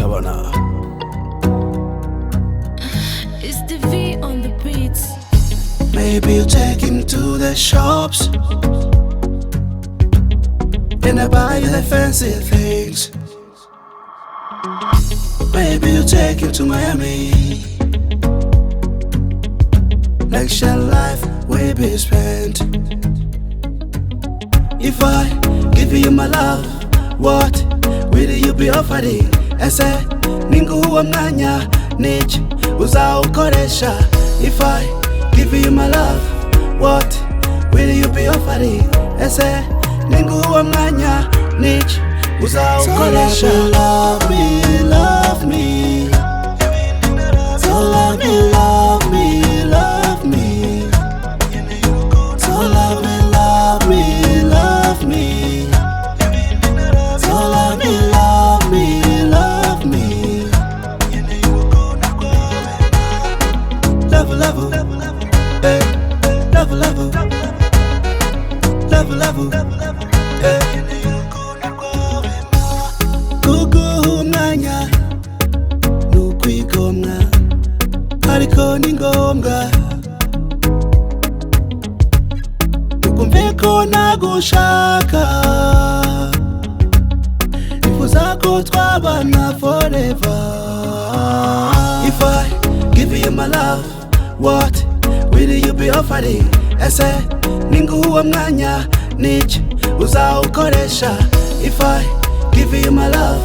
Rutabana. It's the V on the beats. Maybe you take him to the shops and I buy you the fancy things. Maybe you take him to Miami. Next your life will be spent. If I give you my love, what will you be offering? Ese ninguwa mwanya niki uzawukoresha? If I give you my love, what will you be offering? Ese ninguwa mwanya niki uzawukoresha? Love me, love me. So love me, love me, love me. So love me, love me, love me. So love me, love me, love me. Love, love, eh. Love, love, love, love, eh. Kuguhumanya nukwigomwa ariko ni ngombwa ukumve ko nagushaka nifuza ko twabana forever. If I give you my love, what will you be offering? Ese ninguwa mwanya niki uzawukoresha? If I give you my love,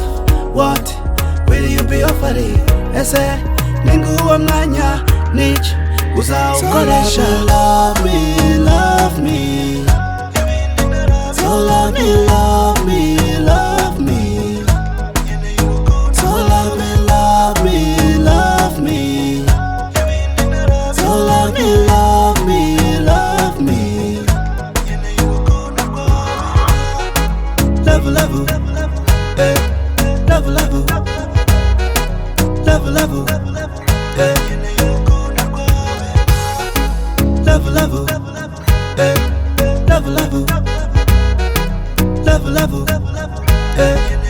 what will you be offering? Ese ninguwa mwanya niki uzawukoresha? So love me, love me. So love me, love me, love me. So love me, love me, love me. So love me, love me, love me. Love, love, eh. Love, love, love, love, eh. Love, love, eh. Love, love, love, love, eh.